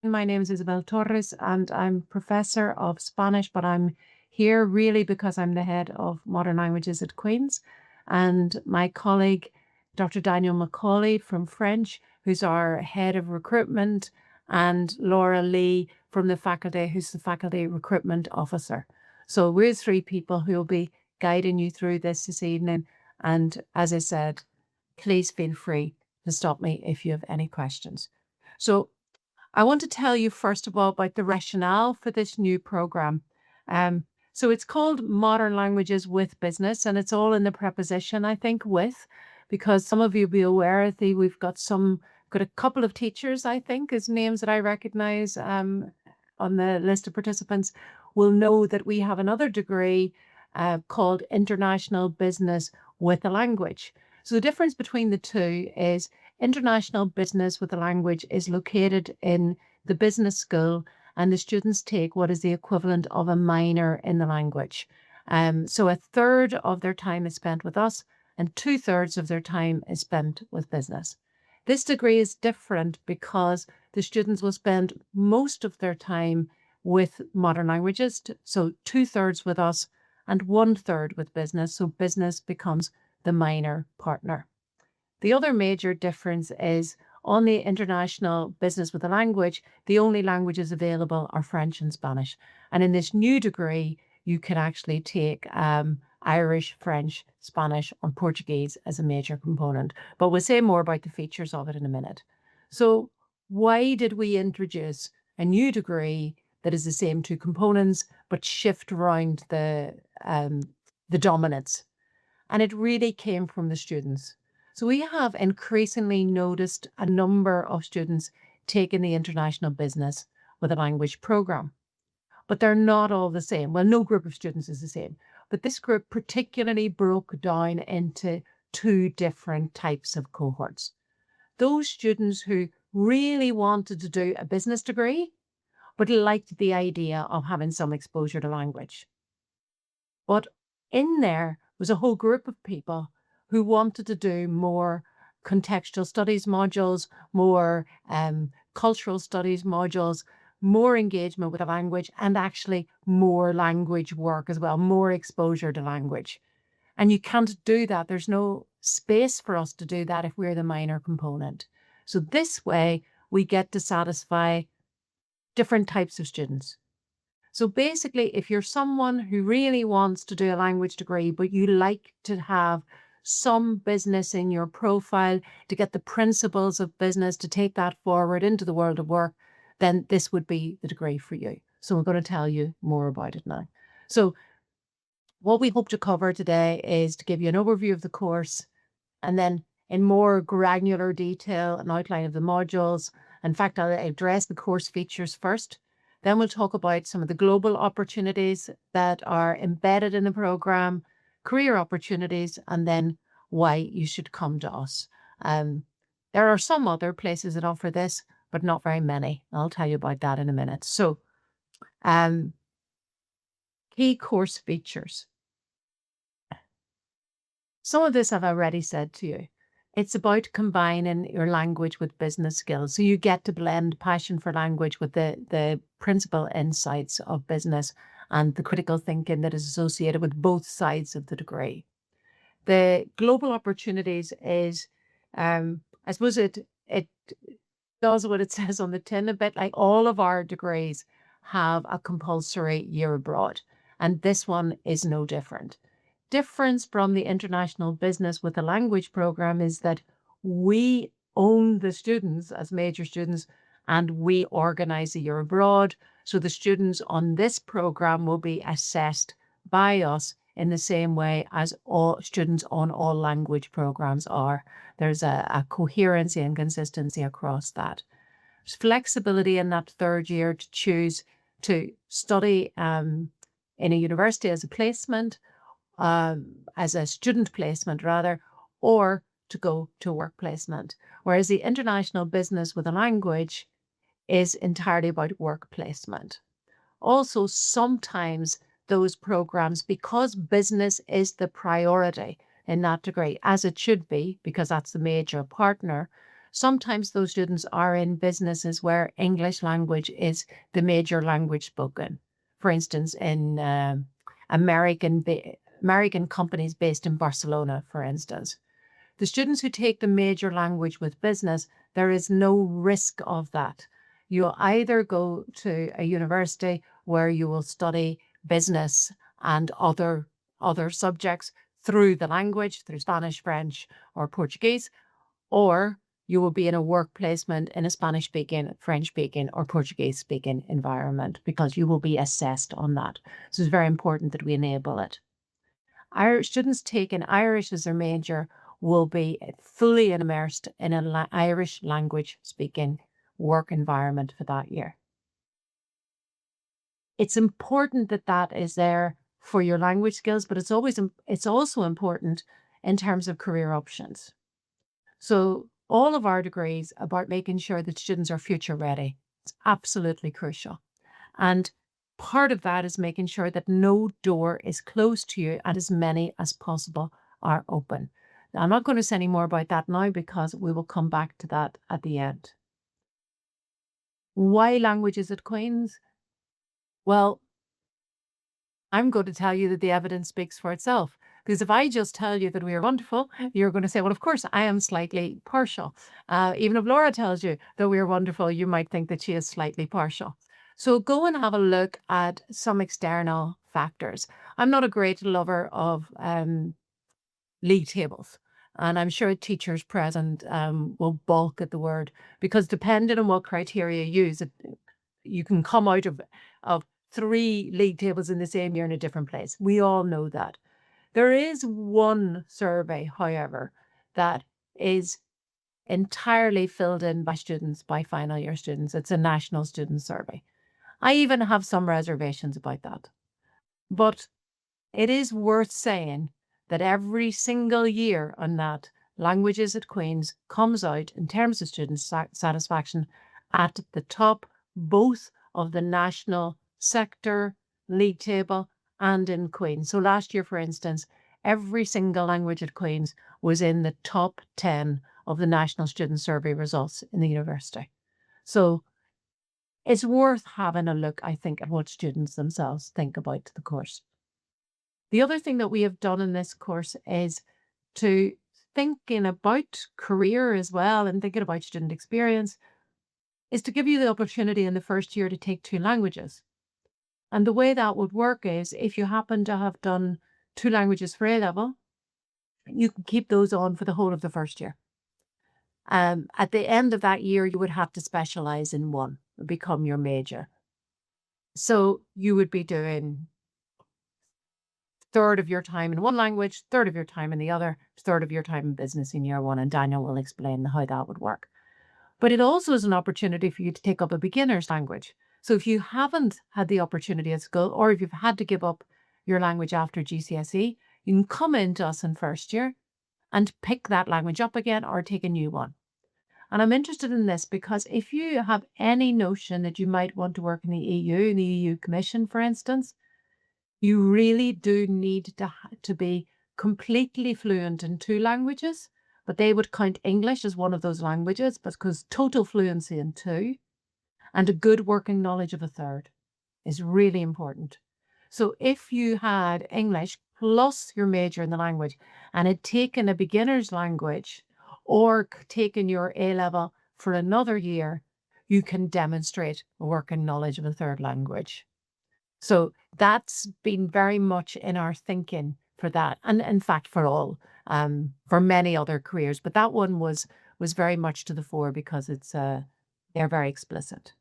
My name is Isabel Torres, and I'm professor of Spanish, but I'm here really because I'm the head of modern languages at Queen's. And my colleague, Dr. Daniel Macaulay from French, who's our head of recruitment, and Laura Lee from the faculty, who's the faculty recruitment officer. So we're three people who will be guiding you through this evening. And as I said, please feel free to stop me if you have any questions. So I want to tell you first of all about the rationale for this new program. So it's called Modern Languages with Business, and it's all in the preposition, I think, with, because some of you will be aware that we've got a couple of teachers, I think, as names that I recognize on the list of participants will know that we have another degree called International Business with a Language. So the difference between the two is International Business with a Language is located in the business school, and the students take what is the equivalent of a minor in the language. So a third of their time is spent with us, and 2/3 of their time is spent with business. This degree is different because the students will spend most of their time with modern languages, so 2/3 with us and 1/3 with business. So business becomes the minor partner. The other major difference is on the international business with a language, the only languages available are French and Spanish. And in this new degree, you can actually take Irish, French, Spanish, or Portuguese as a major component. But we'll say more about the features of it in a minute. So why did we introduce a new degree that is the same two components, but shift around the dominance? And it really came from the students. So we have increasingly noticed a number of students taking the international business with a language program, but they're not all the same. Well, no group of students is the same, but this group particularly broke down into two different types of cohorts. Those students who really wanted to do a business degree, but liked the idea of having some exposure to language. But in there was a whole group of people who wanted to do more contextual studies modules, more cultural studies modules, more engagement with the language, and actually more language work as well, more exposure to language. And you can't do that. There's no space for us to do that if we're the minor component. So this way, we get to satisfy different types of students. So basically, if you're someone who really wants to do a language degree, but you like to have some business in your profile to get the principles of business, to take that forward into the world of work, then this would be the degree for you. So I'm going to tell you more about it now. So what we hope to cover today is to give you an overview of the course, and then in more granular detail, an outline of the modules. In fact, I'll address the course features first. Then we'll talk about some of the global opportunities that are embedded in the program, career opportunities, and then why you should come to us. There are some other places that offer this, but not very many. I'll tell you about that in a minute. So, key course features. Some of this I've already said to you. It's about combining your language with business skills. So you get to blend passion for language with the principal insights of business and the critical thinking that is associated with both sides of the degree. The global opportunities is, I suppose it does what it says on the tin a bit, like all of our degrees have a compulsory year abroad, and this one is no different. Difference from the international business with the language program is that we own the students as major students, and we organize a year abroad. So the students on this program will be assessed by us in the same way as all students on all language programs are. There's a coherency and consistency across that. There's flexibility in that third year to choose to study in a university as a placement, as a student placement rather, or to go to work placement. Whereas the international business with a language is entirely about work placement. Also, sometimes those programs, because business is the priority in that degree, as it should be, because that's the major partner, Sometimes those students are in businesses where English language is the major language spoken. For instance, in American companies based in Barcelona, for instance. The students who take the major language with business, there is no risk of that. You'll either go to a university where you will study business and other subjects through the language, through Spanish, French, or Portuguese, or you will be in a work placement in a Spanish speaking, French speaking, or Portuguese speaking environment because you will be assessed on that. So it's very important that we enable it. Irish students taking Irish as their major will be fully immersed in an Irish language speaking work environment for that year. It's important that that is there for your language skills, but it's also important in terms of career options. So all of our degrees about making sure that students are future ready. It's absolutely crucial. And part of that is making sure that no door is closed to you and as many as possible are open. Now, I'm not going to say any more about that now because we will come back to that at the end. Why languages at Queen's? Well, I'm going to tell you that the evidence speaks for itself. Because if I just tell you that we are wonderful, you're going to say, well, of course, I am slightly partial. Even if Laura tells you that we are wonderful, you might think that she is slightly partial. So go and have a look at some external factors. I'm not a great lover of league tables. And I'm sure teachers present will balk at the word because depending on what criteria you use, you can come out of 3 league tables in the same year in a different place. We all know that. There is one survey, however, that is entirely filled in by students, by final year students. It's a national student survey. I even have some reservations about that. But it is worth saying that every single year on that, Languages at Queen's comes out in terms of student satisfaction at the top, both of the national sector league table and in Queen's. So last year, for instance, every single language at Queen's was in the top 10 of the national student survey results in the university. So it's worth having a look, I think, at what students themselves think about the course. The other thing that we have done in this course is to thinking about career as well and thinking about student experience is to give you the opportunity in the first year to take 2 languages. And the way that would work is if you happen to have done 2 languages for A-level, you can keep those on for the whole of the first year. At the end of that year, you would have to specialize in one, become your major. So you would be doing third of your time in one language, third of your time in the other, third of your time in business in year 1, and Daniel will explain how that would work. But it also is an opportunity for you to take up a beginner's language. So if you haven't had the opportunity at school, or if you've had to give up your language after GCSE, you can come into us in first year and pick that language up again or take a new one. And I'm interested in this because if you have any notion that you might want to work in the EU Commission, for instance, you really do need to be completely fluent in 2 languages, but they would count English as one of those languages because total fluency in 2 and a good working knowledge of a third is really important. So if you had English plus your major in the language and had taken a beginner's language or taken your A-level for another year, you can demonstrate a working knowledge of a third language. So that's been very much in our thinking for that, and in fact for all, for many other careers. But that one was very much to the fore because it's they're very explicit.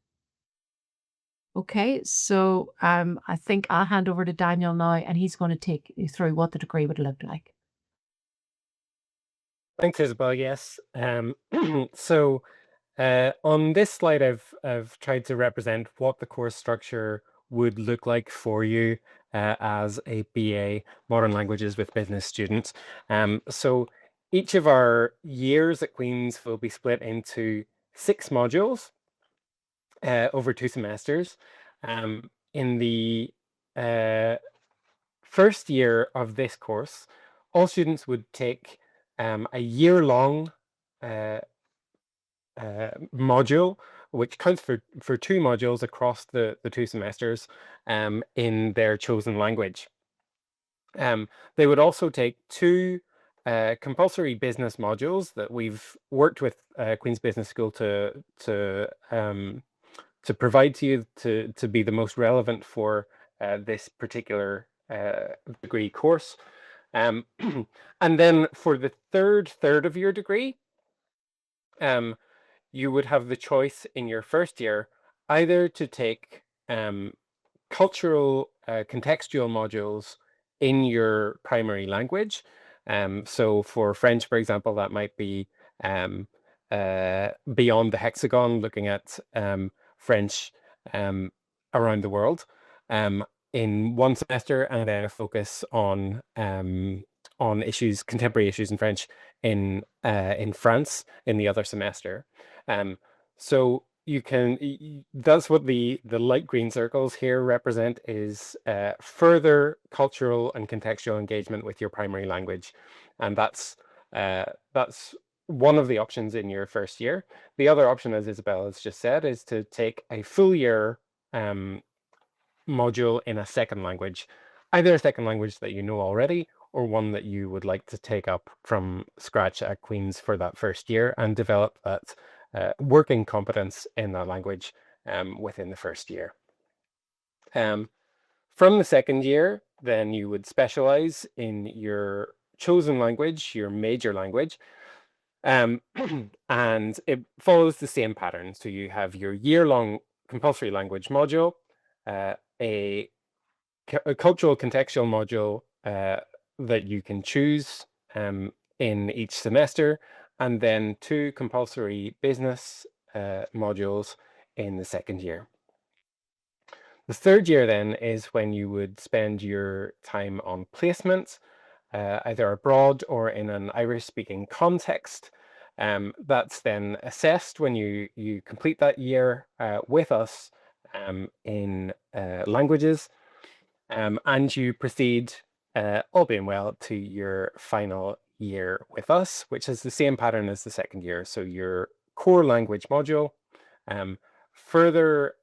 Okay, so I think I'll hand over to Daniel now, and he's going to take you through what the degree would look like. Thanks, Isabel. Yes. So on this slide, I've tried to represent what the course structure would look like for you as a BA Modern Languages with Business student. So each of our years at Queen's will be split into 6 modules over 2 semesters. In the first year of this course, all students would take a year-long module, which counts for two modules across the two semesters in their chosen language. They would also take two compulsory business modules that we've worked with Queen's Business School to provide to you to be the most relevant for this particular degree course. And then for the third of your degree, you would have the choice in your first year either to take cultural contextual modules in your primary language. So for French, for example, that might be beyond the hexagon, looking at French around the world in one semester, and then a focus on issues, contemporary issues in French in France in the other semester. So you can, that's what the light green circles here represent, is further cultural and contextual engagement with your primary language. And that's one of the options in your first year. The other option, as Isabel has just said, is to take a full year module in a second language, either a second language that you know already or one that you would like to take up from scratch at Queen's for that first year and develop that working competence in that language within the first year. From the second year, then you would specialize in your chosen language, your major language, and it follows the same pattern. So you have your year-long compulsory language module, a cultural contextual module that you can choose in each semester, and then two compulsory business modules in the second year. The third year then is when you would spend your time on placement, either abroad or in an Irish-speaking context. That's then assessed when you complete that year with us in languages, and you proceed, all being well, to your final year with us, which is the same pattern as the second year. So your core language module, further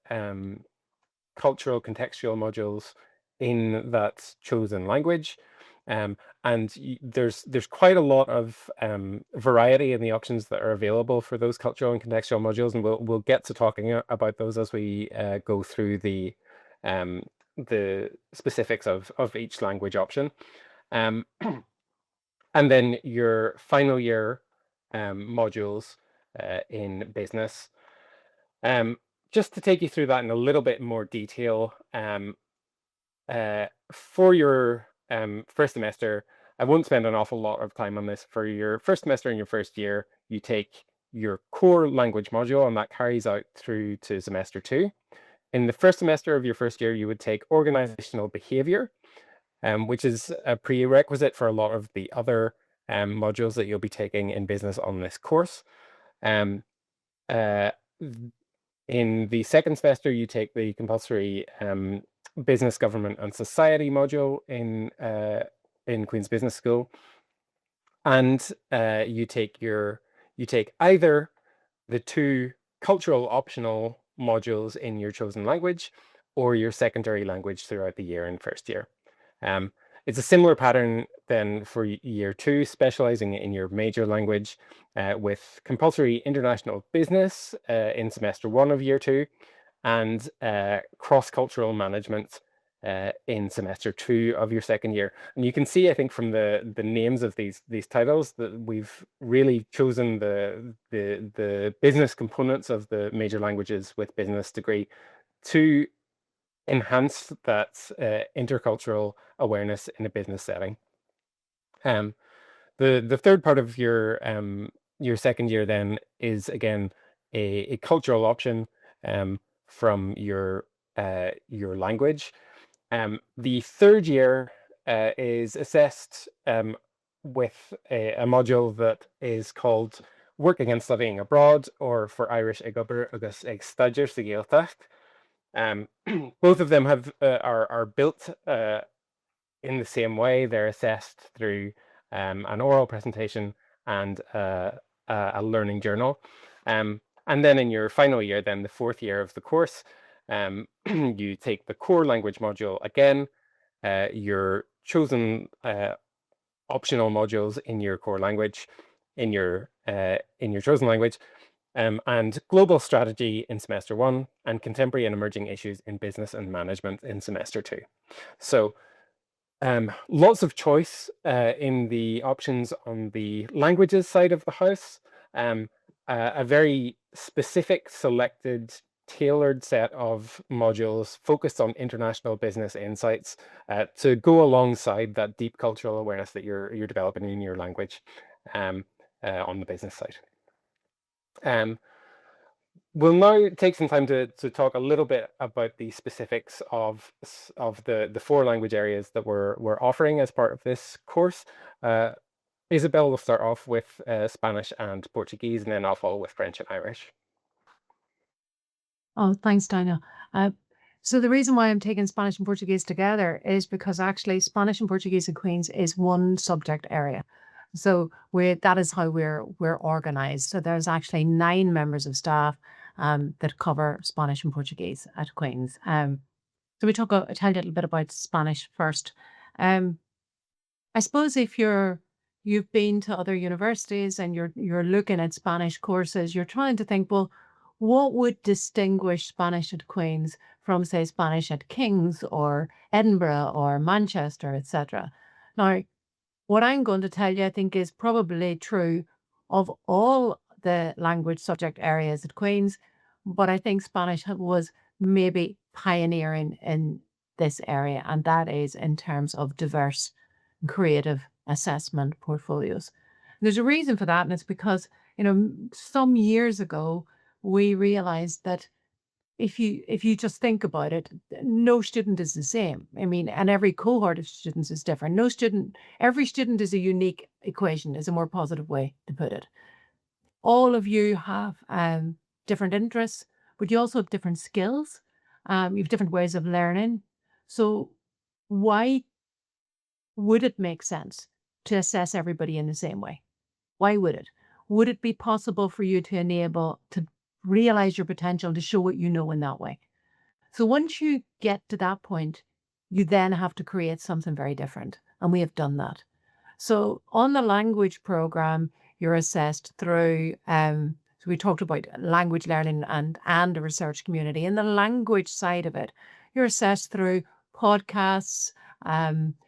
cultural contextual modules in that chosen language. And there's quite a lot of variety in the options that are available for those cultural and contextual modules, and we'll get to talking about those as we go through the specifics of each language option. And then your final year modules in business. Just to take you through that in a little bit more detail, for your first semester, I won't spend an awful lot of time on this. For your first semester in your first year, you take your core language module, and that carries out through to semester 2. In the first semester of your first year, you would take organizational behavior, which is a prerequisite for a lot of the other modules that you'll be taking in business on this course. In the second semester, you take the compulsory business, government, and society module in Queen's Business School, and you take either the two cultural optional modules in your chosen language or your secondary language throughout the year in first year. It's a similar pattern then for year 2, specializing in your major language with compulsory international business in semester 1 of year 2, and cross-cultural management in semester 2 of your second year. And you can see, I think, from the names of these titles that we've really chosen the business components of the major languages with business degree to enhance that intercultural awareness in a business setting. The third part of your second year then is again a cultural option from your language. The third year is assessed with a module that is called Working and Studying Abroad, or for Irish ag obair agus ag staidir sa Gaeltacht. Both of them are built in the same way. They're assessed through an oral presentation and a learning journal. And then in your final year, then the fourth year of the course, you take the core language module again, your chosen optional modules in your core language, in your chosen language, and global strategy in semester 1, and contemporary and emerging issues in business and management in semester 2. So lots of choice in the options on the languages side of the house. A very specific, selected, tailored set of modules focused on international business insights to go alongside that deep cultural awareness that you're developing in your language on the business side. We'll now take some time to talk a little bit about the specifics of the 4 language areas that we're offering as part of this course. Isabel will start off with Spanish and Portuguese, and then I'll follow with French and Irish. Oh, thanks, Daniel. So the reason why I'm taking Spanish and Portuguese together is because actually Spanish and Portuguese at Queen's is one subject area. So that is how we're organized. So there's actually 9 members of staff that cover Spanish and Portuguese at Queen's. So we tell you a little bit about Spanish first. I suppose if you've been to other universities and you're looking at Spanish courses, you're trying to think, well, what would distinguish Spanish at Queen's from, say, Spanish at King's or Edinburgh or Manchester, etc. Now, what I'm going to tell you, I think, is probably true of all the language subject areas at Queen's, but I think Spanish was maybe pioneering in this area, and that is in terms of diverse creative assessment portfolios. There's a reason for that, and it's because, some years ago, we realized that if you just think about it, no student is the same. I mean, and every cohort of students is different. Every student is a unique equation, is a more positive way to put it. All of you have different interests, but you also have different skills. You have different ways of learning. So why would it make sense to assess everybody in the same way? Why would it? Would it be possible for you to realize your potential, to show what you know in that way? So once you get to that point, you then have to create something very different. And we have done that. So on the language program, you're assessed through, so we talked about language learning and a research community. In the language side of it, you're assessed through podcasts,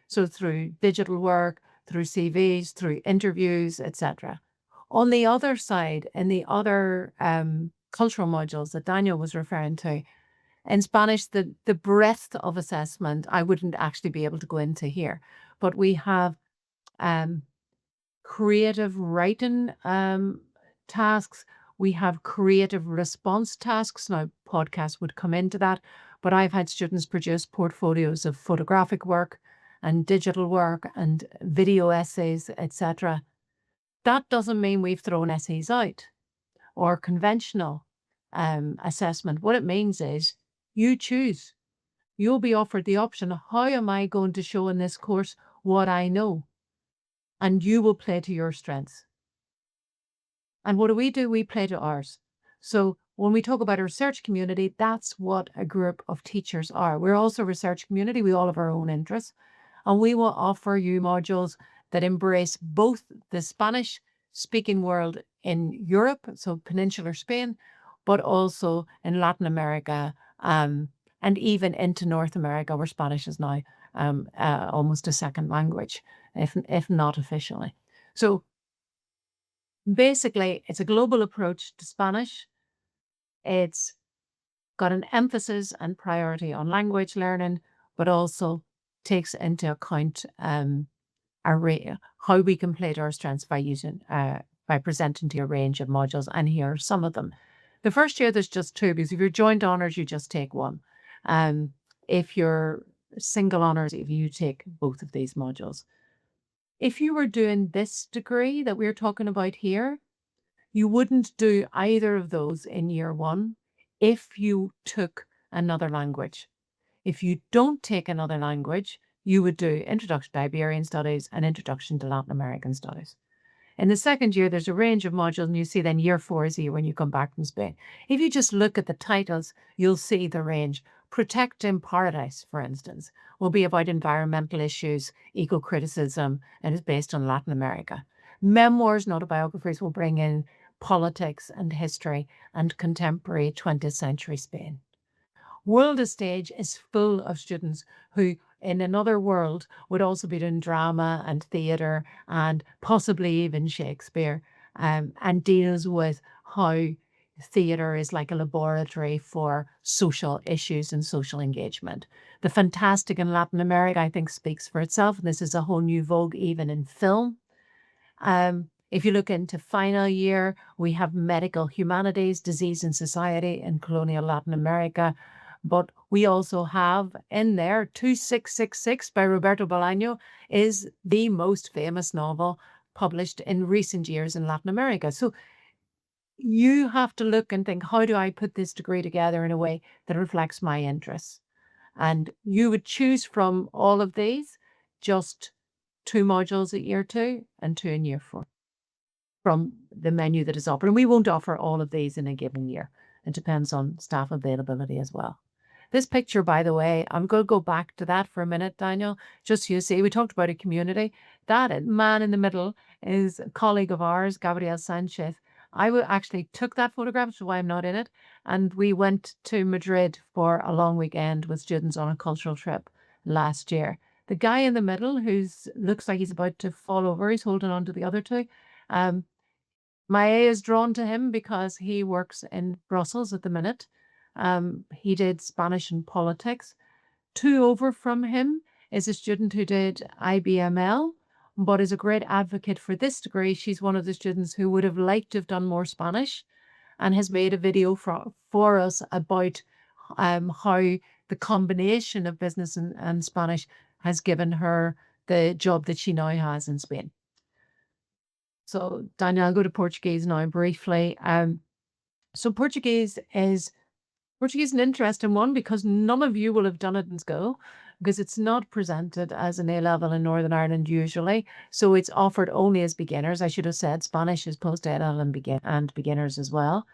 so through digital work, through CVs, through interviews, etc. On the other side, in the other cultural modules that Daniel was referring to, in Spanish, the breadth of assessment, I wouldn't actually be able to go into here, but we have creative writing tasks. We have creative response tasks. Now, podcasts would come into that, but I've had students produce portfolios of photographic work and digital work and video essays, etc. That doesn't mean we've thrown essays out or conventional assessment. What it means is you choose. You'll be offered the option, how am I going to show in this course what I know? And you will play to your strengths. And what do? We play to ours. So when we talk about a research community, that's what a group of teachers are. We're also a research community. We all have our own interests. And we will offer you modules that embrace both the Spanish-speaking world in Europe, so peninsular Spain, but also in Latin America, and even into North America, where Spanish is now almost a second language, if not officially. So basically, it's a global approach to Spanish. It's got an emphasis and priority on language learning, but also takes into account how we can play to our strengths by presenting to you a range of modules. And here are some of them. The first year, there's just 2, because if you're joint honours, you just take 1. If you're single honours, if you take both of these modules. If you were doing this degree that we're talking about here, you wouldn't do either of those in year 1 if you took another language. If you don't take another language, you would do Introduction to Iberian Studies and Introduction to Latin American Studies. In the second year, there's a range of modules, and you see then year 4 is the year when you come back from Spain. If you just look at the titles, you'll see the range. Protect in Paradise, for instance, will be about environmental issues, eco-criticism, and is based on Latin America. Memoirs, not autobiographies, will bring in politics and history and contemporary 20th century Spain. World Stage is full of students who, in another world, would also be doing drama and theatre and possibly even Shakespeare, and deals with how theatre is like a laboratory for social issues and social engagement. The fantastic in Latin America, I think, speaks for itself. And this is a whole new vogue, even in film. If you look into final year, we have medical humanities, disease and society in colonial Latin America. But we also have in there 2666 by Roberto Bolaño is the most famous novel published in recent years in Latin America. So you have to look and think, how do I put this degree together in a way that reflects my interests? And you would choose from all of these just 2 modules at year 2 and 2 in year 4 from the menu that is offered. And we won't offer all of these in a given year. It depends on staff availability as well. This picture, by the way, I'm going to go back to that for a minute, Daniel, just so you see, we talked about a community. That man in the middle is a colleague of ours, Gabriel Sanchez. I actually took that photograph, which is why I'm not in it. And we went to Madrid for a long weekend with students on a cultural trip last year. The guy in the middle, who looks like he's about to fall over, he's holding on to the other two. My eye is drawn to him because he works in Brussels at the minute. He did Spanish and politics. 2 over from him is a student who did IBML, but is a great advocate for this degree. She's one of the students who would have liked to have done more Spanish and has made a video for us about how the combination of business and Spanish has given her the job that she now has in Spain. So, Daniel, I'll go to Portuguese now briefly. So Portuguese is an interesting one because none of you will have done it in school because it's not presented as an A-level in Northern Ireland usually. So it's offered only as beginners. I should have said Spanish is post-A-level and beginners as well.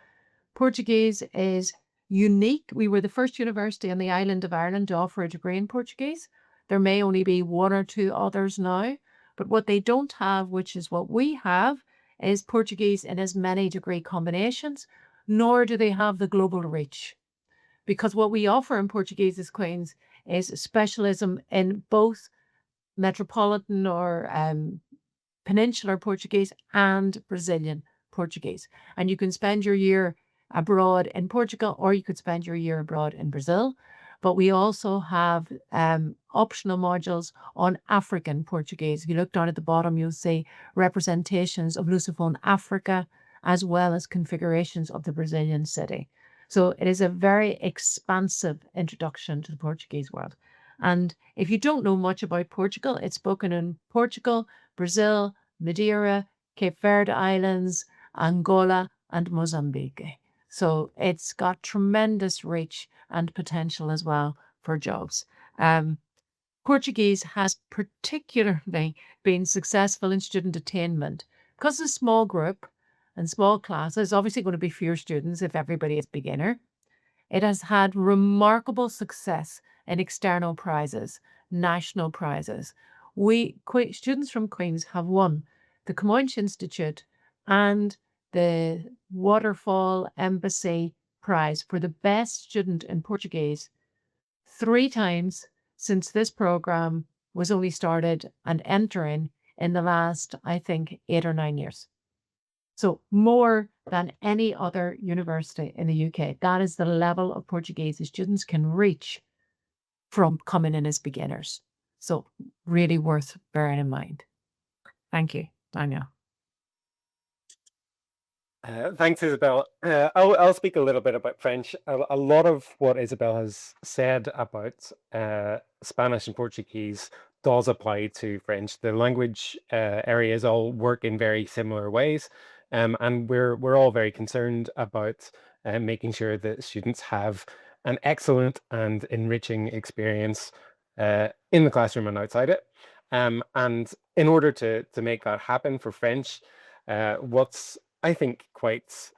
Portuguese is unique. We were the first university on the island of Ireland to offer a degree in Portuguese. There may only be 1 or 2 others now, but what they don't have, which is what we have, is Portuguese in as many degree combinations, nor do they have the global reach. Because what we offer in Portuguese as Queen's is specialism in both metropolitan or peninsular Portuguese and Brazilian Portuguese. And you can spend your year abroad in Portugal or you could spend your year abroad in Brazil. But we also have optional modules on African Portuguese. If you look down at the bottom, you'll see representations of Lusophone Africa as well as configurations of the Brazilian city. So it is a very expansive introduction to the Portuguese world. And if you don't know much about Portugal, it's spoken in Portugal, Brazil, Madeira, Cape Verde Islands, Angola, and Mozambique. So it's got tremendous reach and potential as well for jobs. Portuguese has particularly been successful in student attainment because it's a small group and small classes, obviously going to be fewer students if everybody is beginner. It has had remarkable success in external prizes, national prizes. Students from Queen's have won the Camões Institute and the Waterfall Embassy Prize for the best student in Portuguese 3 times since this program was only started and entering in the last, I think, 8 or 9 years. So more than any other university in the UK. That is the level of Portuguese the students can reach from coming in as beginners. So really worth bearing in mind. Thank you, Daniel. Thanks, Isabel. I'll speak a little bit about French. A lot of what Isabel has said about Spanish and Portuguese does apply to French. The language areas all work in very similar ways, and we're all very concerned about making sure that students have an excellent and enriching experience in the classroom and outside it. And in order to make that happen for French, What's, I think, quite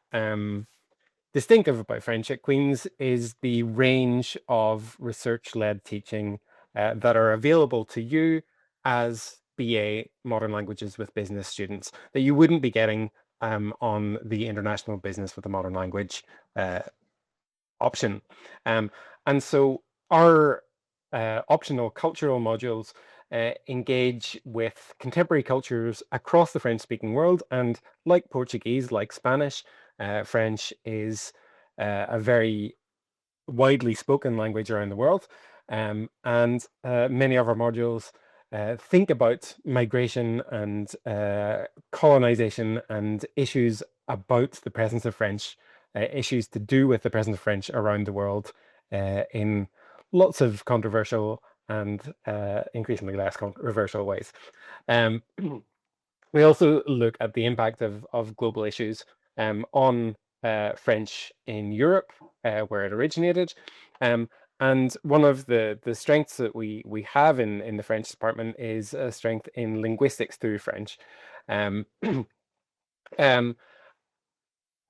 distinctive about French at Queen's is the range of research-led teaching that are available to you as BA Modern Languages with Business students that you wouldn't be getting on the International Business with a Modern Language option. And so our optional cultural modules engage with contemporary cultures across the French-speaking world, and like Portuguese, like Spanish, French is a very widely spoken language around the world. And many of our modules think about migration and colonization and issues about the presence of French, issues to do with the presence of French around the world in lots of controversial and increasingly less controversial ways. We also look at the impact of global issues on French in Europe, where it originated. And one of the strengths that we have in the French department is a strength in linguistics through French. Um,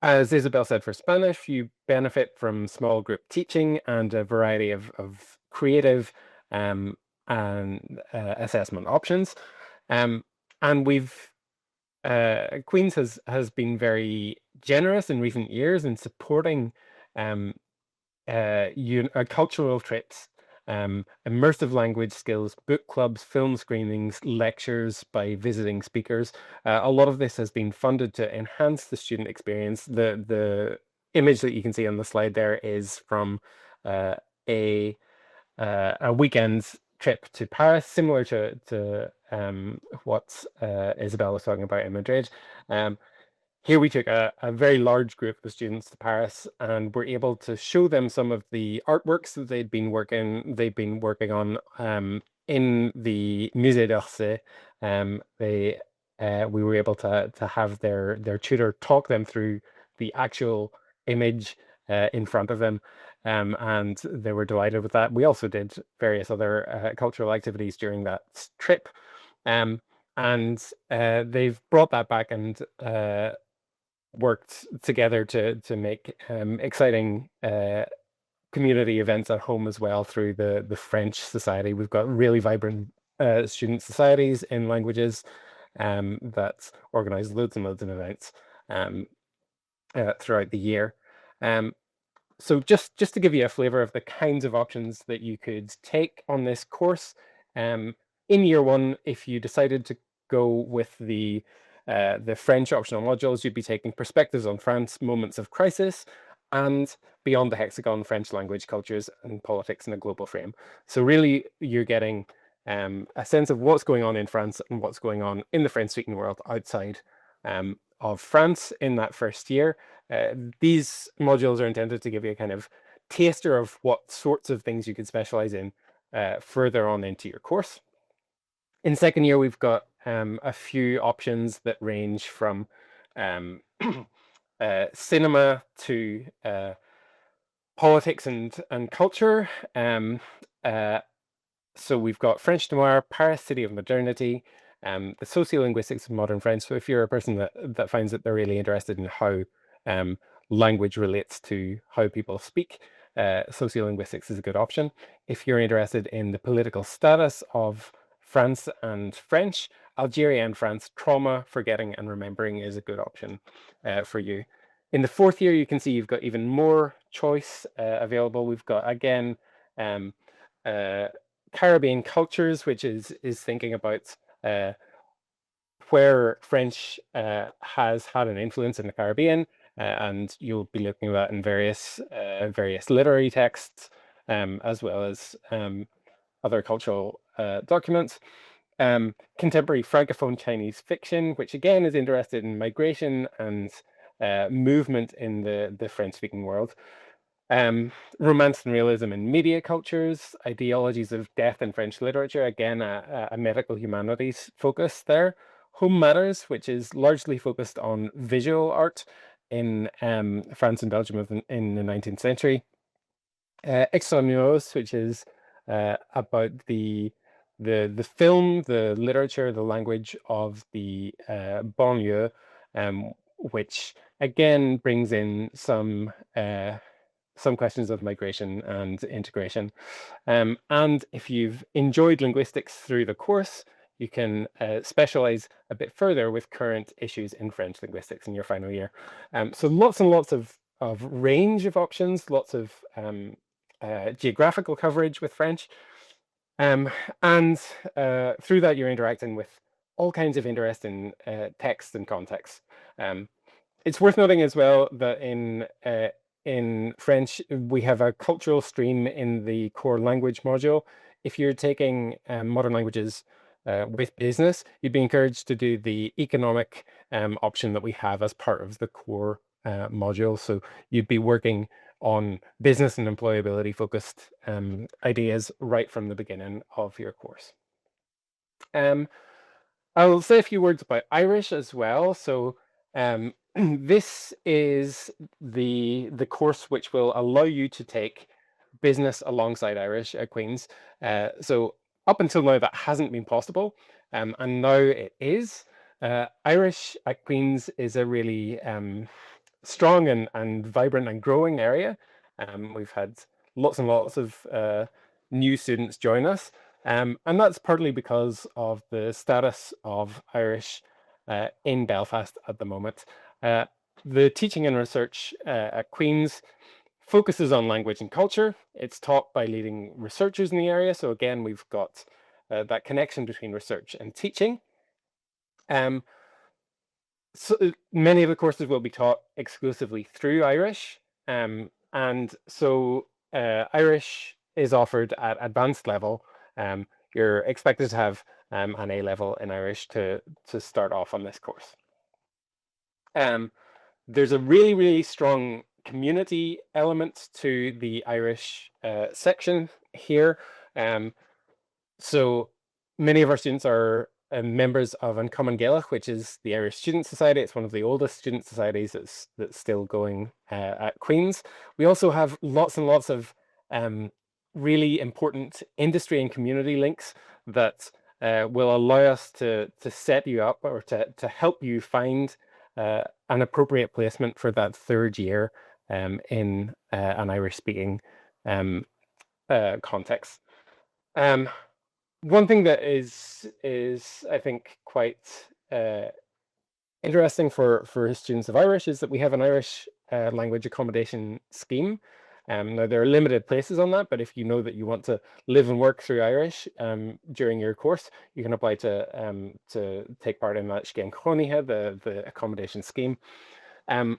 as Isabel said, for Spanish, you benefit from small group teaching and a variety of creative and assessment options. And we've Queen's has been very generous in recent years in supporting cultural trips, immersive language skills, book clubs, film screenings, lectures by visiting speakers. A lot of this has been funded to enhance the student experience. The image that you can see on the slide there is from a weekend trip to Paris, similar to what Isabel was talking about in Madrid. Here we took a very large group of students to Paris and were able to show them some of the artworks that they'd been working on in the Musée d'Orsay. We were able to have their tutor talk them through the actual image in front of them. And they were delighted with that. We also did various other cultural activities during that trip. And they've brought that back and worked together to make exciting community events at home as well through the French Society. We've got really vibrant student societies in languages that organize loads and loads of events throughout the year. So just to give you a flavor of the kinds of options that you could take on this course, in year one, if you decided to go with the French optional modules, you'd be taking Perspectives on France, Moments of Crisis, and Beyond the Hexagon, French Language, Cultures and Politics in a Global Frame. So really, you're getting a sense of what's going on in France and what's going on in the French-speaking world outside of France in that first year. These modules are intended to give you a kind of taster of what sorts of things you could specialize in further on into your course. In second year, we've got a few options that range from cinema to politics and culture. So we've got French Noir, Paris, City of Modernity, the sociolinguistics of modern French. So if you're a person that finds that they're really interested in how language relates to how people speak, sociolinguistics is a good option. If you're interested in the political status of France and French, Algeria and France, trauma, forgetting and remembering is a good option for you. In the fourth year, you can see you've got even more choice available. We've got, again, Caribbean cultures, which is thinking about where French has had an influence in the Caribbean, and you'll be looking at that in various literary texts, as well as other cultural documents. Contemporary Francophone Chinese fiction, which again is interested in migration and movement in the French-speaking world. Romance and realism in media cultures, ideologies of death in French literature, again, a medical humanities focus there. Home Matters, which is largely focused on visual art in France and Belgium in the 19th century. Extramuros, which is about the film, the literature, the language of the banlieue which again brings in some questions of migration and integration. And if you've enjoyed linguistics through the course, you can specialize a bit further with current issues in French linguistics in your final year. So lots and lots of range of options, lots of geographical coverage with French. And through that, you're interacting with all kinds of interesting texts and contexts. It's worth noting as well that in French, we have a cultural stream in the core language module. If you're taking modern languages with business, you'd be encouraged to do the economic option that we have as part of the core module. So you'd be working on business and employability focused ideas right from the beginning of your course. I'll say a few words about Irish as well. So this is the course which will allow you to take business alongside Irish at Queen's. So up until now, that hasn't been possible, and now it is. Irish at Queen's is a really strong and vibrant and growing area. We've had lots and lots of new students join us, and that's partly because of the status of Irish in Belfast at the moment. The teaching and research at Queen's focuses on language and culture. It's taught by leading researchers in the area. So again, we've got that connection between research and teaching. So many of the courses will be taught exclusively through Irish. And so Irish is offered at advanced level. You're expected to have an A level in Irish to start off on this course. There's a really, really strong community element to the Irish section here. So many of our students are members of Uncommon Gaelic, which is the Irish Student Society. It's one of the oldest student societies that's still going at Queen's. We also have lots and lots of really important industry and community links that will allow us to set you up or to help you find an appropriate placement for that third year in an Irish-speaking context. One thing that is I think quite interesting for students of Irish is that we have an Irish language accommodation scheme. Now there are limited places on that, but if you know that you want to live and work through Irish during your course, you can apply to take part in that Scian Chonithe, the accommodation scheme. And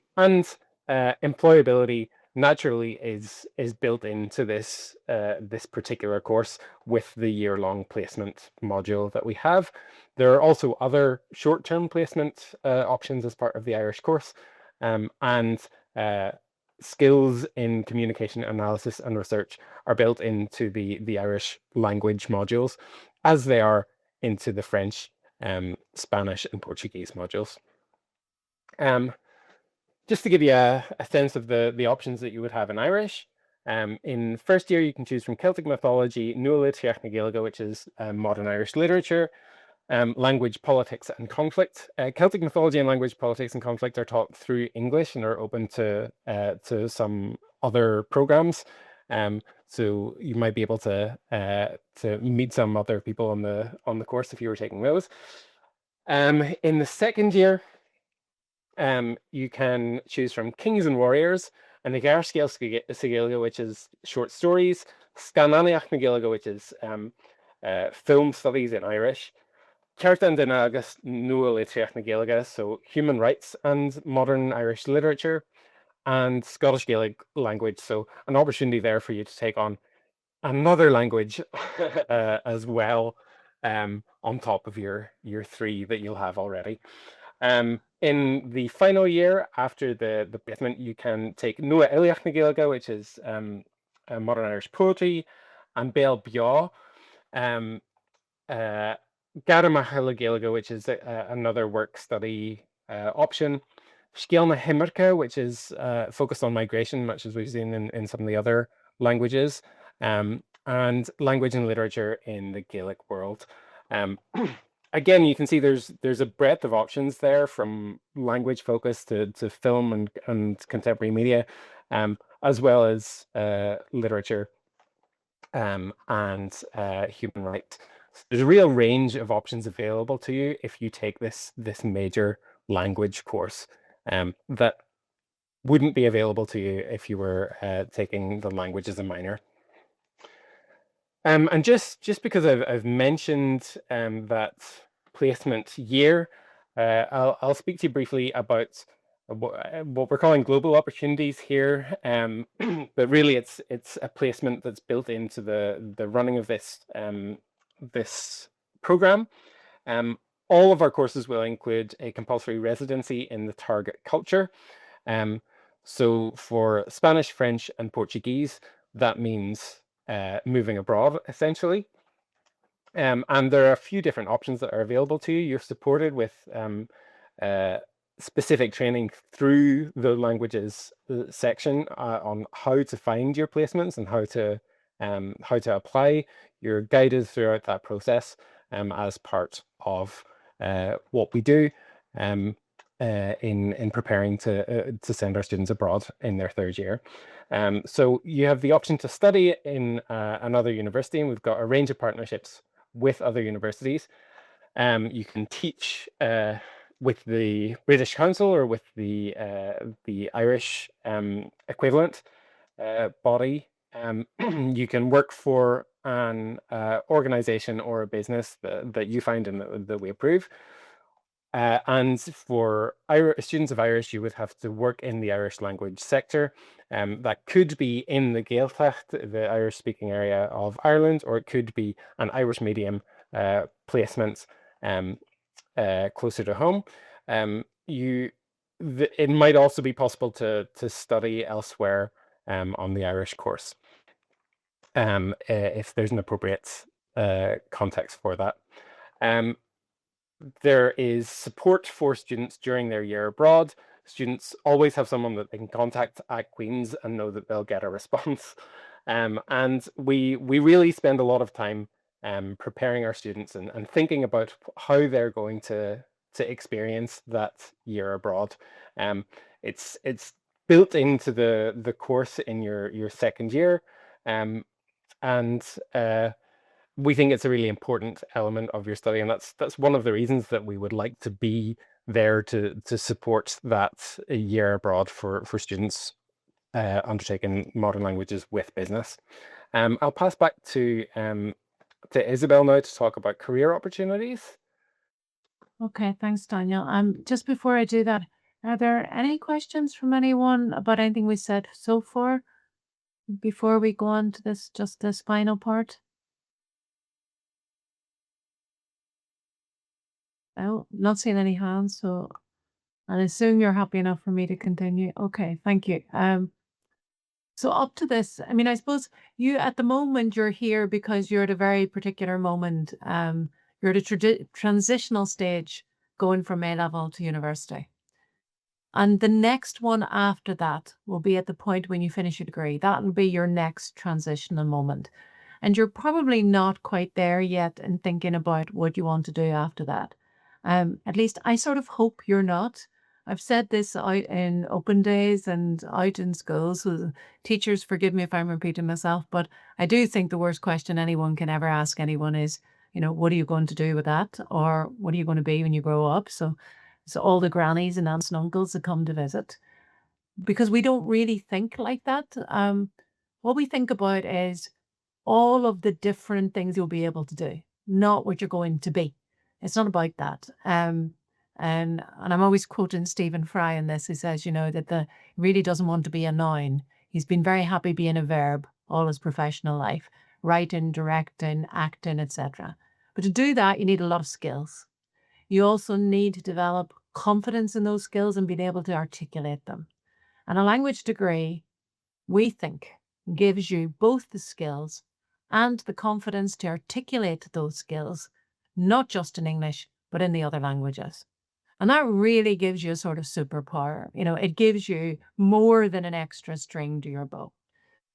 employability naturally is built into this this particular course with the year-long placement module that we have. There are also other short-term placement options as part of the Irish course, and skills in communication analysis and research are built into the Irish language modules, as they are into the French, Spanish, and Portuguese modules. Just to give you a sense of the options that you would have in Irish, in first year you can choose from Celtic mythology, Nua Tíocht na Gaeilge, which is modern Irish literature, language, politics, and conflict. Celtic mythology and language, politics, and conflict are taught through English and are open to some other programs. So you might be able to meet some other people on the course if you were taking those. In the second year, you can choose from Kings and Warriors, and the Garscale Gaeilge, which is short stories, Scananiach na Gaeilge, which is film studies in Irish, Ceartan den agus Nua Tíocht na Gaeilge, so human rights and modern Irish literature, and Scottish Gaelic language, so an opportunity there for you to take on another language as well, on top of your three that you'll have already. In the final year after the placement, you can take Nua Eliach na Gaeilge, which is modern Irish poetry, and Béal Beá, Garamach na Gaeilge, which is another work study option, Scial na Himmercha, which is focused on migration, much as we've seen in some of the other languages, and language and literature in the Gaelic world. again, you can see there's a breadth of options there, from language focus to film and contemporary media, as well as literature and human rights. So there's a real range of options available to you if you take this major language course, that wouldn't be available to you if you were taking the language as a minor. And just because I've mentioned that placement year, I'll speak to you briefly about what we're calling global opportunities here. But really, it's a placement that's built into the running of this program. All of our courses will include a compulsory residency in the target culture. So for Spanish, French, and Portuguese, that means moving abroad, essentially. And there are a few different options that are available to you. You're supported with specific training through the languages section on how to find your placements and how to apply. You're guided throughout that process as part of what we do in preparing to send our students abroad in their third year. So you have the option to study in another university, and we've got a range of partnerships with other universities. You can teach with the British Council or with the Irish equivalent body. You can work for an organization or a business that you find and that we approve. And for students of Irish, you would have to work in the Irish language sector. That could be in the Gaeltacht, the Irish-speaking area of Ireland, or it could be an Irish medium placement closer to home. It might also be possible to study elsewhere on the Irish course, if there's an appropriate context for that. There is support for students during their year abroad. Students always have someone that they can contact at Queen's and know that they'll get a response. And we really spend a lot of time preparing our students and thinking about how they're going to experience that year abroad. It's built into the course in your second year, and we think it's a really important element of your study, and that's one of the reasons that we would like to be there to support that year abroad for students undertaking modern languages with business. I'll pass back to Isabel now to talk about career opportunities. Okay, thanks, Daniel. Just before I do that, are there any questions from anyone about anything we said so far before we go on to this final part? Oh, not seeing any hands, so I assume you're happy enough for me to continue. Okay, thank you. So up to this, I mean, I suppose you at the moment you're here because you're at a very particular moment. You're at a transitional stage going from A level to university. And the next one after that will be at the point when you finish your degree. That will be your next transitional moment. And you're probably not quite there yet in thinking about what you want to do after that. At least I sort of hope you're not. I've said this out in open days and out in schools. So teachers, forgive me if I'm repeating myself, but I do think the worst question anyone can ever ask anyone is, what are you going to do with that? Or what are you going to be when you grow up? So all the grannies and aunts and uncles that come to visit, because we don't really think like that. What we think about is all of the different things you'll be able to do, not what you're going to be. It's not about that. And I'm always quoting Stephen Fry in this. He says, that he really doesn't want to be a noun. He's been very happy being a verb all his professional life, writing, directing, acting, etc. But to do that, you need a lot of skills. You also need to develop confidence in those skills and being able to articulate them. And a language degree, we think, gives you both the skills and the confidence to articulate those skills, not just in English, but in the other languages. And that really gives you a sort of superpower. It gives you more than an extra string to your bow.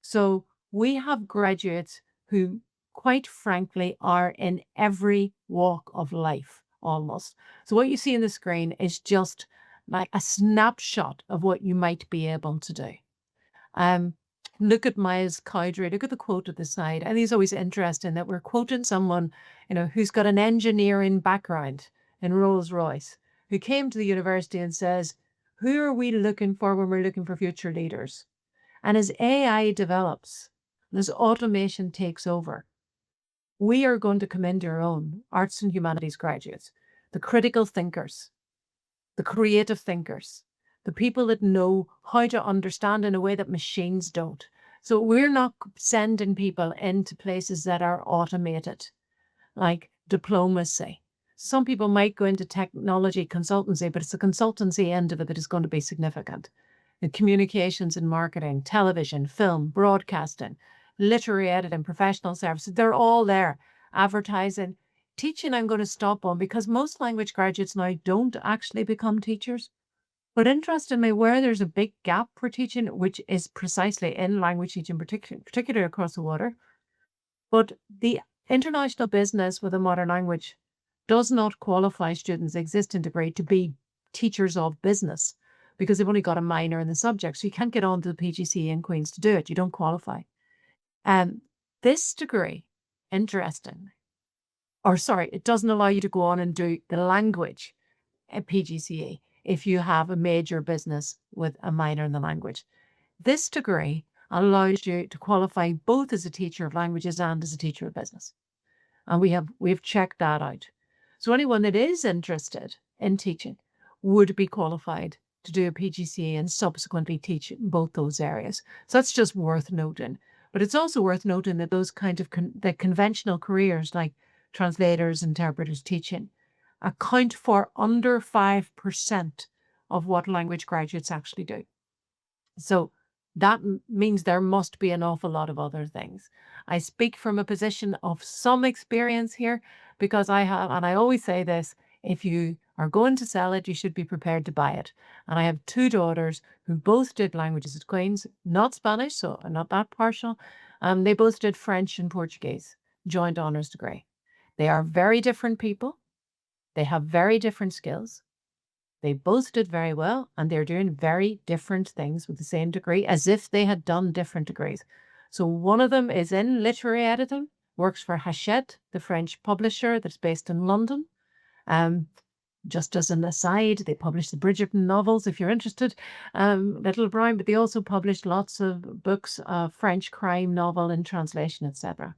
So we have graduates who, quite frankly, are in every walk of life almost. So what you see on the screen is just like a snapshot of what you might be able to do. Look at Miles Cowdery, look at the quote at the side. I think it's always interesting that we're quoting someone, who's got an engineering background in Rolls-Royce, who came to the university and says, who are we looking for when we're looking for future leaders? And as AI develops, as automation takes over, we are going to come into our own arts and humanities graduates, the critical thinkers, the creative thinkers, the people that know how to understand in a way that machines don't. So we're not sending people into places that are automated, like diplomacy. Some people might go into technology consultancy, but it's the consultancy end of it that is going to be significant. In communications and marketing, television, film, broadcasting, literary editing, professional services, they're all there. Advertising. Teaching I'm going to stop on because most language graduates now don't actually become teachers. But interestingly, where there's a big gap for teaching, which is precisely in language teaching, particularly across the water, but the international business with a modern language does not qualify students' existing degree to be teachers of business because they've only got a minor in the subject. So you can't get onto the PGCE in Queen's to do it. You don't qualify. This degree, interesting, it doesn't allow you to go on and do the language at PGCE if you have a major business with a minor in the language. This degree allows you to qualify both as a teacher of languages and as a teacher of business. And we've checked that out. So anyone that is interested in teaching would be qualified to do a PGCE and subsequently teach in both those areas. So that's just worth noting. But it's also worth noting that those kind of the conventional careers like translators, interpreters, teaching account for under 5% of what language graduates actually do. So that means there must be an awful lot of other things. I speak from a position of some experience here because I have, and I always say this, if you are going to sell it, you should be prepared to buy it. And I have two daughters who both did languages at Queen's, not Spanish, so I'm not that partial. They both did French and Portuguese, joint honours degree. They are very different people. They have very different skills. They both did very well, and they're doing very different things with the same degree as if they had done different degrees. So one of them is in literary editing, works for Hachette, the French publisher that's based in London. Just as an aside, they published the Bridgerton novels, if you're interested, Little Brown, but they also published lots of books, French crime novel in translation, etc.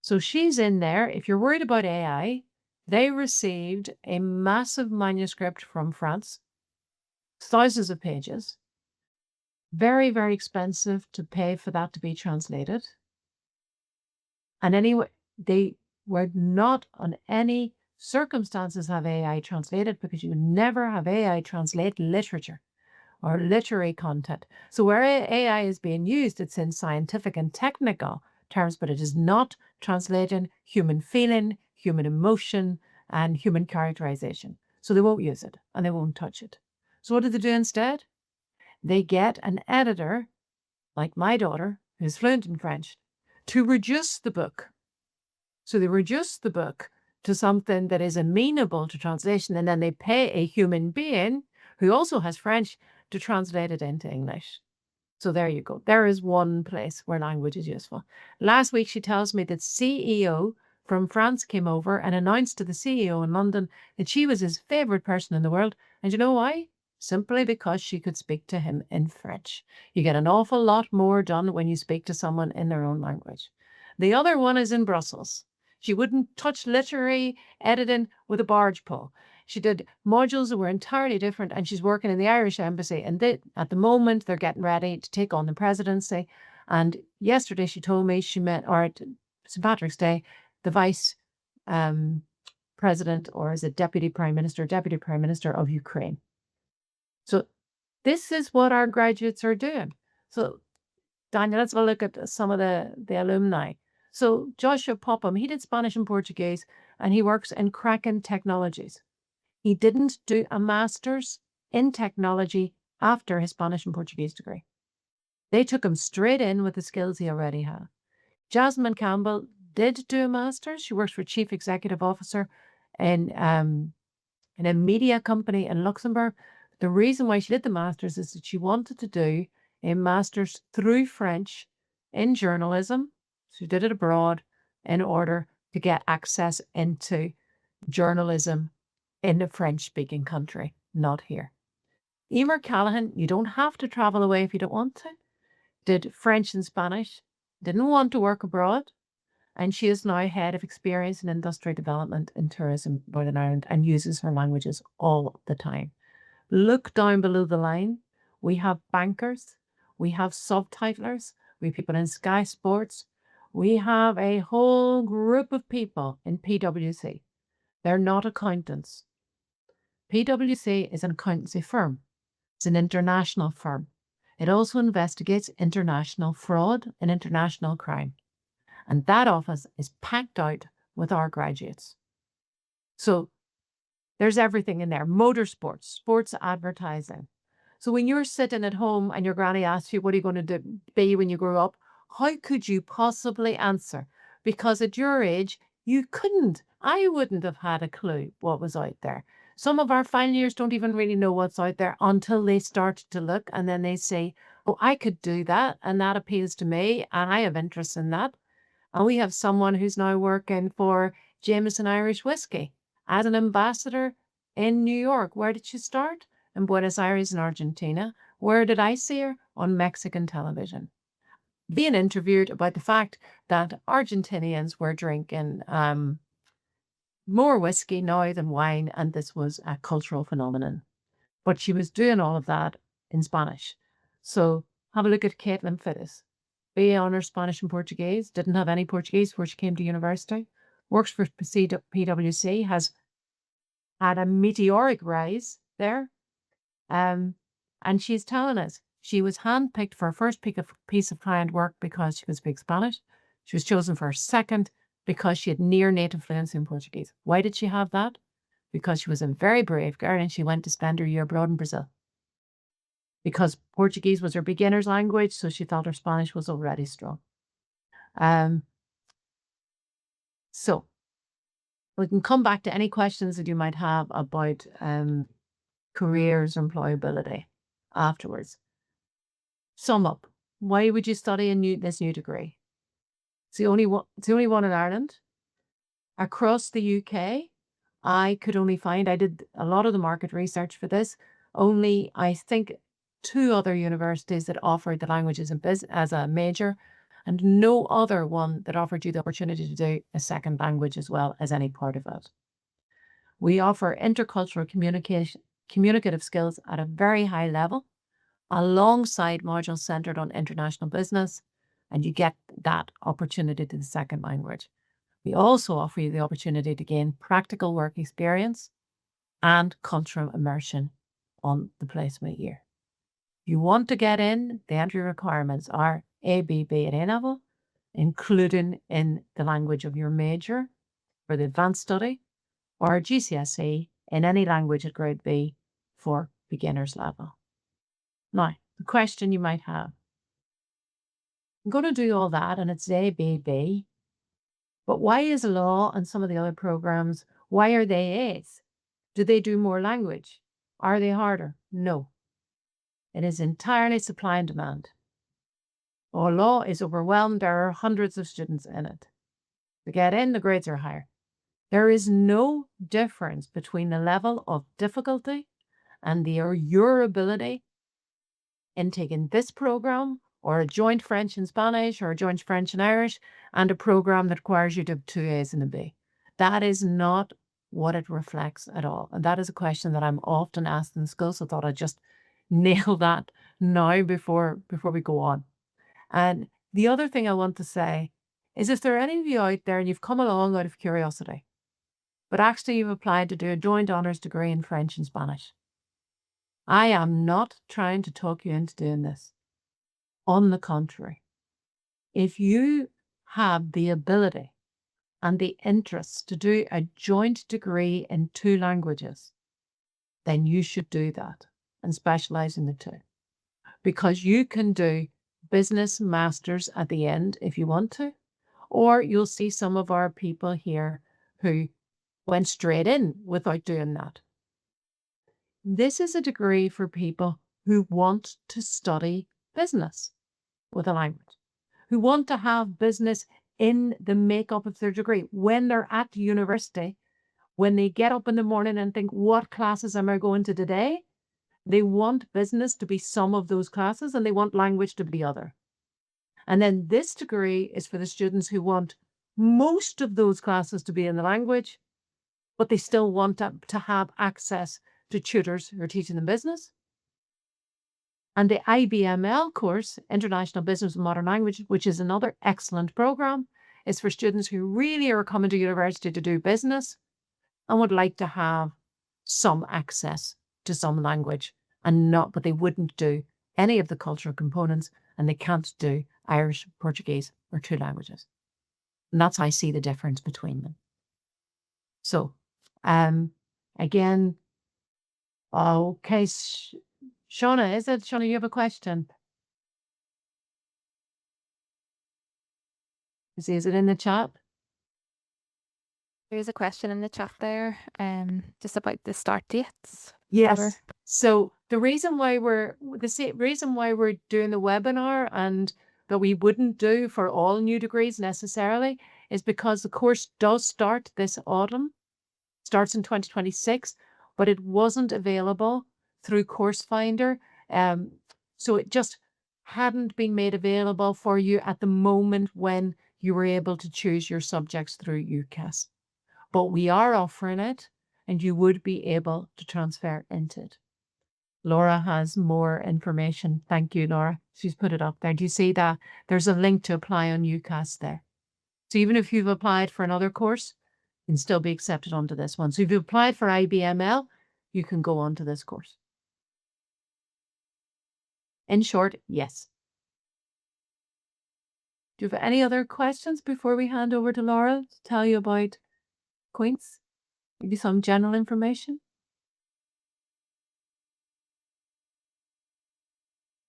So she's in there. If you're worried about AI, they received a massive manuscript from France, thousands of pages, very, very expensive to pay for that to be translated. And anyway, they were not on any circumstances have AI translated because you never have AI translate literature or literary content. So where AI is being used, it's in scientific and technical terms, but it is not translating human feeling, human emotion, and human characterization. So they won't use it and they won't touch it. So what do they do instead? They get an editor, like my daughter, who's fluent in French, to reduce the book. So they reduce the book to something that is amenable to translation, and then they pay a human being who also has French to translate it into English. So there you go. There is one place where language is useful. Last week, she tells me that CEO from France came over and announced to the CEO in London that she was his favorite person in the world. And you know why? Simply because she could speak to him in French. You get an awful lot more done when you speak to someone in their own language. The other one is in Brussels. She wouldn't touch literary editing with a barge pole. She did modules that were entirely different, and she's working in the Irish Embassy. And at the moment, they're getting ready to take on the presidency. And yesterday, she told me she met, or at St. Patrick's Day, the vice president, or is it deputy prime minister of Ukraine. So this is what our graduates are doing. So Daniel, let's have a look at some of the alumni. So Joshua Popham, he did Spanish and Portuguese, and he works in Kraken Technologies. He didn't do a master's in technology after his Spanish and Portuguese degree. They took him straight in with the skills he already had. Jasmine Campbell did do a master's. She works for Chief Executive Officer in a media company in Luxembourg. The reason why she did the master's is that she wanted to do a master's through French in journalism. She did it abroad in order to get access into journalism in a French-speaking country, not here. Emer Callahan, you don't have to travel away if you don't want to. Did French and Spanish, didn't want to work abroad, and she is now head of experience and industry development in tourism Northern Ireland and uses her languages all the time. Look down below the line. We have bankers, we have subtitlers, we have people in Sky Sports, we have a whole group of people in PwC. They're not accountants. PwC is an accountancy firm. It's an international firm. It also investigates international fraud and international crime. And that office is packed out with our graduates. So there's everything in there. Motorsports, sports advertising. So when you're sitting at home and your granny asks you, what are you going to be when you grow up? How could you possibly answer? Because at your age, you couldn't. I wouldn't have had a clue what was out there. Some of our final years don't even really know what's out there until they start to look and then they say, oh, I could do that and that appeals to me and I have interest in that. And we have someone who's now working for Jameson Irish Whiskey as an ambassador in New York. Where did she start? In Buenos Aires in Argentina. Where did I see her? On Mexican television. Being interviewed about the fact that Argentinians were drinking more whiskey now than wine, and this was a cultural phenomenon. But she was doing all of that in Spanish. So have a look at Caitlin Fittis. BA Honours Spanish and Portuguese, didn't have any Portuguese before she came to university, works for PwC, has had a meteoric rise there. And she's telling us she was handpicked for her first piece of client work because she could speak Spanish. She was chosen for her second because she had near native fluency in Portuguese. Why did she have that? Because she was a very brave girl and she went to spend her year abroad in Brazil. Because Portuguese was her beginner's language, so she thought her Spanish was already strong. So we can come back to any questions that you might have about careers or employability afterwards. Sum up. Why would you study this new degree? It's the only one in Ireland. Across the UK, I could only find, I did a lot of the market research for this, only I think 2 other universities that offered the languages as a major, and no other one that offered you the opportunity to do a second language as well as any part of it. We offer intercultural communicative skills at a very high level, alongside modules centered on international business, and you get that opportunity to the second language. We also offer you the opportunity to gain practical work experience and cultural immersion on the placement year. If you want to get in, the entry requirements are ABB at A-level, including in the language of your major for the advanced study, or GCSE in any language at grade B for beginner's level. Now, the question you might have, I'm going to do all that and it's ABB, but why is law and some of the other programs, why are they A's? Do they do more language? Are they harder? No. It is entirely supply and demand. While law is overwhelmed, there are hundreds of students in it. To get in, the grades are higher. There is no difference between the level of difficulty and your ability in taking this program or a joint French and Spanish or a joint French and Irish and a program that requires you to have 2 A's and a B. That is not what it reflects at all. And that is a question that I'm often asked in school, so I thought I'd just nail that now before we go on. And the other thing I want to say is if there are any of you out there and you've come along out of curiosity, but actually you've applied to do a joint honours degree in French and Spanish, I am not trying to talk you into doing this. On the contrary, if you have the ability and the interest to do a joint degree in 2 languages, then you should do that and specialize in the 2. Because you can do business masters at the end if you want to, or you'll see some of our people here who went straight in without doing that. This is a degree for people who want to study business with a language, who want to have business in the makeup of their degree. When they're at university, when they get up in the morning and think, what classes am I going to today? They want business to be some of those classes and they want language to be other. And then this degree is for the students who want most of those classes to be in the language, but they still want to have access to tutors who are teaching them business. And the IBML course, International Business and Modern Language, which is another excellent program, is for students who really are coming to university to do business and would like to have some access to some language but they wouldn't do any of the cultural components and they can't do Irish, Portuguese, or 2 languages. And that's how I see the difference between them. So, again, okay, Shauna, Shauna, you have a question? Is it in the chat? There's a question in the chat there, just about the start dates. Yes. So the reason why we're doing the webinar and that we wouldn't do for all new degrees necessarily is because the course does start this autumn, starts in 2026, but it wasn't available through Course Finder. So it just hadn't been made available for you at the moment when you were able to choose your subjects through UCAS. But we are offering it and you would be able to transfer into it. Laura has more information. Thank you, Laura. She's put it up there. Do you see that? There's a link to apply on UCAS there. So even if you've applied for another course, you can still be accepted onto this one. So if you've applied for IBML, you can go on to this course. In short, yes. Do you have any other questions before we hand over to Laura to tell you about Queen's? Maybe some general information?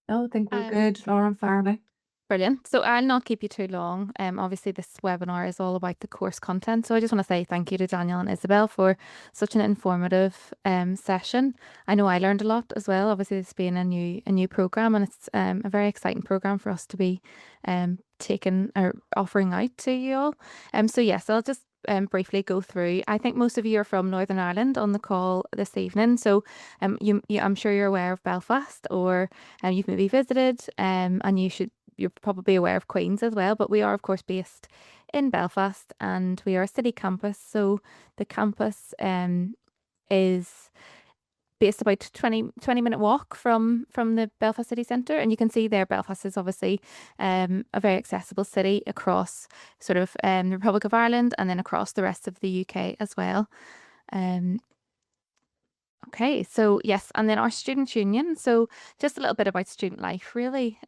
No, I think we're good. Laura Farley. Brilliant. So I'll not keep you too long. Obviously this webinar is all about the course content. So I just want to say thank you to Daniel and Isabel for such an informative session. I know I learned a lot as well. Obviously this being a new program, and it's a very exciting program for us to be taking or offering out to you all. So yes, I'll just briefly go through. I think most of you are from Northern Ireland on the call this evening, so I'm sure you're aware of Belfast, or you've maybe visited, and you're probably aware of Queen's as well. But we are of course based in Belfast, and we are a city campus. So the campus is based about 20-minute walk from the Belfast city centre, and you can see there Belfast is obviously a very accessible city across sort of the Republic of Ireland and then across the rest of the UK as well. Okay, so yes, and then our student union. So just a little bit about student life, really,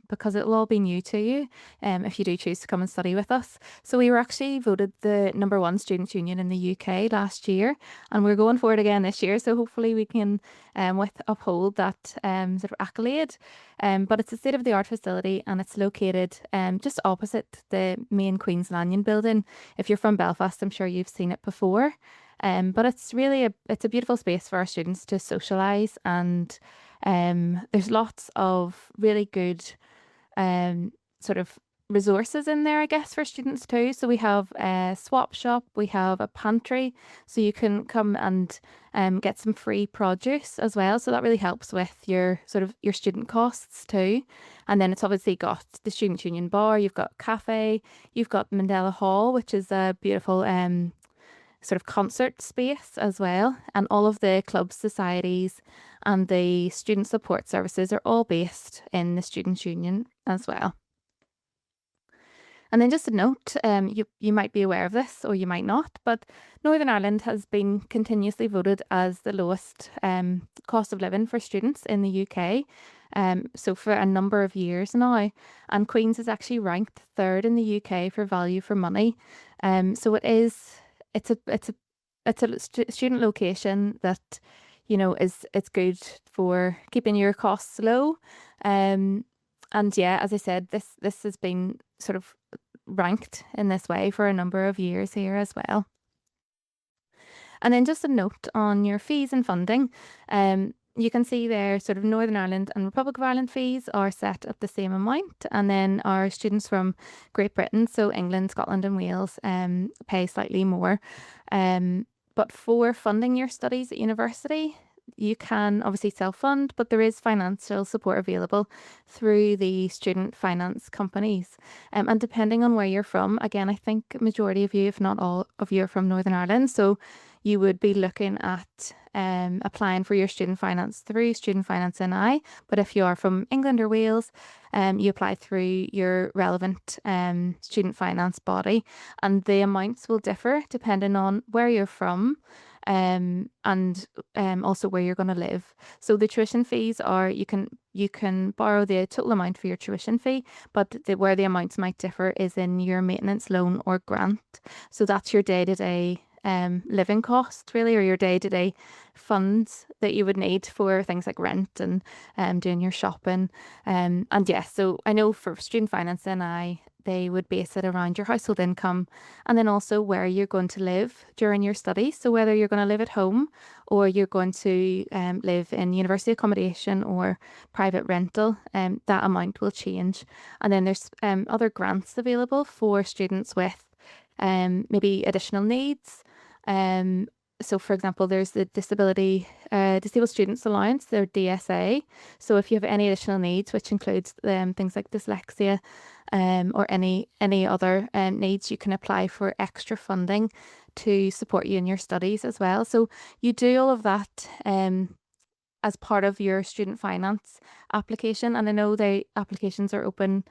because it'll all be new to you if you do choose to come and study with us. So we were actually voted the #1 student union in the UK last year, and we're going for it again this year. So hopefully we can uphold that sort of accolade. But it's a state-of-the-art facility, and it's located just opposite the main Queen's Lanyon building. If you're from Belfast, I'm sure you've seen it before. But it's really it's a beautiful space for our students to socialise, and there's lots of really good sort of resources in there, I guess, for students too. So we have a swap shop, we have a pantry, so you can come and get some free produce as well. So that really helps with your student costs too. And then it's obviously got the Student Union bar, you've got cafe, you've got Mandela Hall, which is a beautiful sort of concert space as well, and all of the clubs, societies and the student support services are all based in the Students' Union as well. And then just a note, you might be aware of this or you might not, but Northern Ireland has been continuously voted as the lowest cost of living for students in the UK, so for a number of years now, and Queen's is actually ranked 3rd in the UK for value for money. So it's a student location that, you know, it's good for keeping your costs low. And yeah, as I said, this has been sort of ranked in this way for a number of years here as well. And then just a note on your fees and funding. You can see there sort of Northern Ireland and Republic of Ireland fees are set at the same amount. And then our students from Great Britain, so England, Scotland and Wales, pay slightly more. But for funding your studies at university, you can obviously self-fund, but there is financial support available through the student finance companies. And depending on where you're from, again, I think majority of you, if not all of you, are from Northern Ireland. So you would be looking at applying for your student finance through Student Finance NI. But if you are from England or Wales, you apply through your relevant student finance body, and the amounts will differ depending on where you're from. And also where you're going to live. So the tuition fees are you can borrow the total amount for your tuition fee, but where the amounts might differ is in your maintenance loan or grant. So that's your day-to-day living cost really, or your day-to-day funds that you would need for things like rent and doing your shopping. And yes, so I know for Student Finance NI, they would base it around your household income and then also where you're going to live during your studies. So whether you're going to live at home or you're going to live in university accommodation or private rental, that amount will change. And then there's other grants available for students with maybe additional needs. So for example, there's the Disabled Students Allowance, their DSA. So if you have any additional needs, which includes things like dyslexia or any other needs, you can apply for extra funding to support you in your studies as well. So you do all of that as part of your student finance application. And I know the applications are open,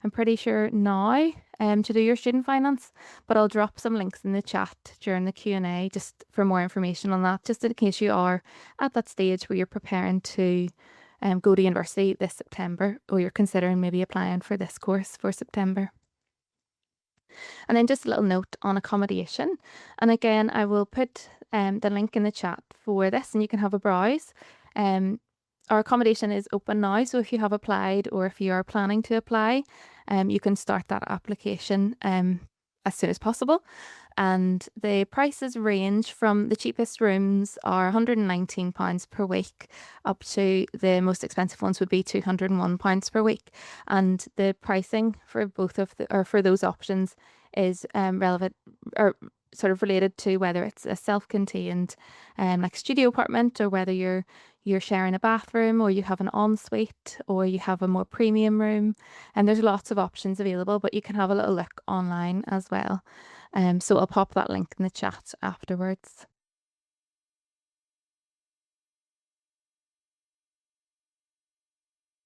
I'm pretty sure now, to do your student finance, but I'll drop some links in the chat during the Q&A just for more information on that, just in case you are at that stage where you're preparing to go to university this September, or you're considering maybe applying for this course for September. And then just a little note on accommodation. And again, I will put the link in the chat for this and you can have a browse. Our accommodation is open now, so if you have applied or if you are planning to apply, you can start that application as soon as possible. And the prices range from the cheapest rooms are £119 per week up to the most expensive ones would be £201 per week. And the pricing for both of for those options is relevant or sort of related to whether it's a self-contained like studio apartment, or whether you're sharing a bathroom, or you have an ensuite, or you have a more premium room. And there's lots of options available, but you can have a little look online as well. So I'll pop that link in the chat afterwards.